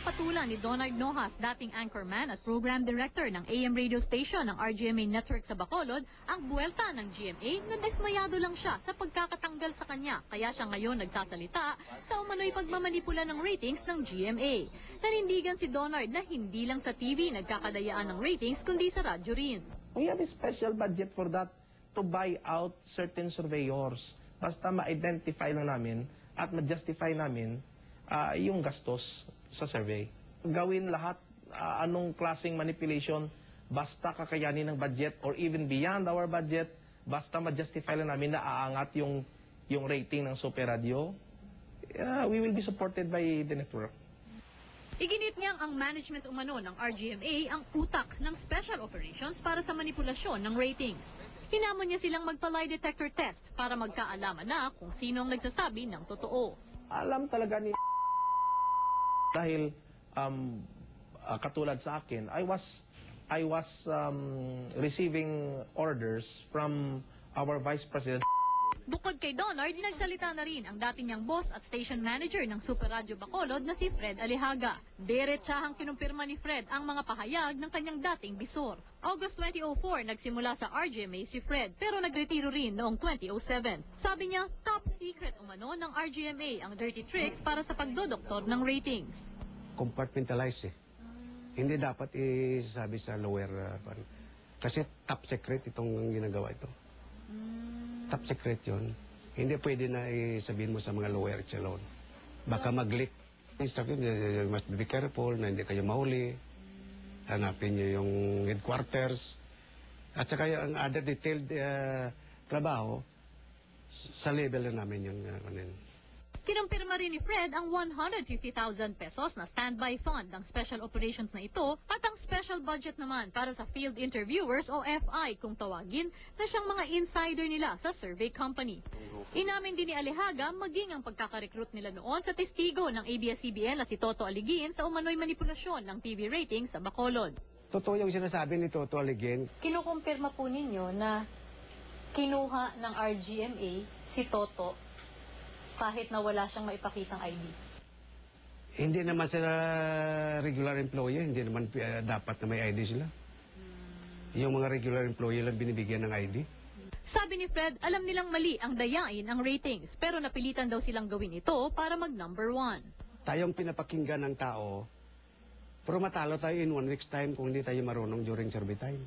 Pinagpapatulan ni Donald Nojas, dating anchorman at program director ng AM radio station ng RGMA Network sa Bacolod, ang buwelta ng GMA na dismayado lang siya sa pagkakatanggal sa kanya. Kaya siya ngayon nagsasalita sa umano'y pagmamanipula ng ratings ng GMA. Nanindigan si Donald na hindi lang sa TV nagkakadayaan ng ratings kundi sa radyo rin. We have a special budget for that to buy out certain surveyors. Basta ma-identify lang namin at ma-justify namin yung gastos sa survey. Gawin lahat anong klaseng manipulation basta kakayanin ng budget or even beyond our budget, basta ma-justify lang namin na aangat yung rating ng Super Radio, we will be supported by the network. Iginit niyang ang management umano ng RGMA ang utak ng special operations para sa manipulasyon ng ratings. Hinamon niya silang magpa-lie detector test para magkaalaman na kung sino ang nagsasabi ng totoo. Alam talaga ni dahil katulad sa akin, I was receiving orders from our Vice President. Bukod kay Donald, nagsalita na rin ang dati niyang boss at station manager ng Super Radio Bacolod na si Fred Alejaga. Diretsahang kinumpirma ni Fred ang mga pahayag ng kanyang dating bisor. August 2004, nagsimula sa RGMA si Fred pero nagretiro rin noong 2007. Sabi niya, top secret umano ng RGMA ang dirty tricks para sa pagdodoktor ng ratings. Compartmentalize eh. Hindi dapat isasabi sa lower kasi top secret itong ginagawa ito. Top secret yun. Hindi pwede na isabihin mo sa mga lower echelon. Baka mag-leak. You must be careful na hindi kayo mahuli. Hanapin nyo yung headquarters. At saka yung other detailed trabaho, sa level na namin yung Kinumpirma rin ni Fred ang 150,000 pesos na standby fund ng special operations na ito at ang special budget naman para sa field interviewers o FI kung tawagin na siyang mga insider nila sa survey company. Inamin din ni Alejaga maging ang pagkakarecruit nila noon sa testigo ng ABS-CBN na si Toto Aligin sa umano'y manipulasyon ng TV ratings sa Bacolod. Totoo yung sinasabi ni Toto Aligin. Kinukumpirma po ninyo na kinuha ng RGMA si Toto kahit na wala siyang maipakitang ID? Hindi naman sila regular employee, hindi naman dapat na may ID sila. Yung mga regular employee lang binibigyan ng ID. Sabi ni Fred, alam nilang mali ang dayain ang ratings, pero napilitan daw silang gawin ito para mag-number 1. Tayong pinapakinggan ng tao, pero matalo tayo in 1 week's time kung hindi tayo marunong during survey time.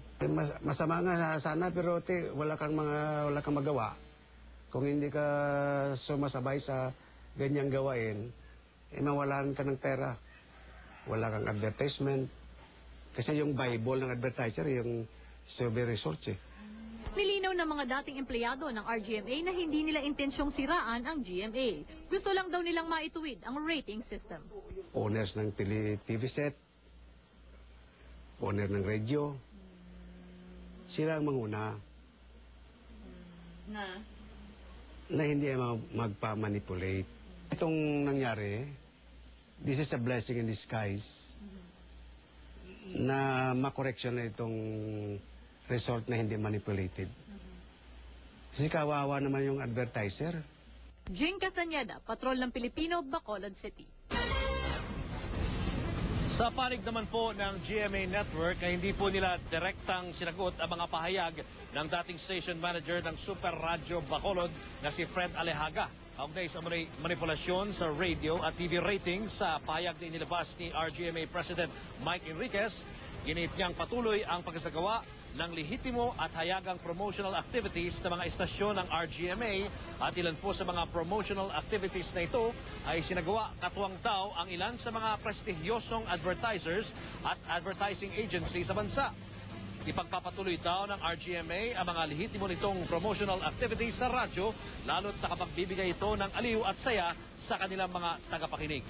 Masama nga sana, pero wala kang magawa. Kung hindi ka sumasabay sa ganyang gawain, mawalan ka ng pera. Wala kang advertisement. Kasi yung Bible ng advertiser, yung survey results eh. Nilinaw ng mga dating empleyado ng RGMA na hindi nila intensyong siraan ang GMA. Gusto lang daw nilang maituwid ang rating system. Owners ng TV set, owner ng radio, sila ang manguna. Na hindi magpa-manipulate. Itong nangyari, this is a blessing in disguise na makoreksyon na itong result na hindi manipulated. Kasi kawawa naman yung advertiser. Jing Castañeda, Patrol ng Pilipino, Bacolod City. Sa panig naman po ng GMA Network ay hindi po nila direktang sinagot ang mga pahayag ng dating station manager ng Super Radio Bacolod na si Fred Alejaga. Kaugnay sa manipulasyon sa radio at TV ratings sa pahayag na inilabas ni RGMA President Mike Enriquez, ginit niyang patuloy ang pagsagawa ng lehitimo at hayagang promotional activities ng mga istasyon ng RGMA at ilan po sa mga promotional activities na ito ay sinagawa katuwang daw ang ilan sa mga prestigyosong advertisers at advertising agency sa bansa. Ipagpapatuloy daw ng RGMA ang mga lehitimo nitong promotional activities sa radyo lalo't nakapagbibigay ito ng aliw at saya sa kanilang mga tagapakinig.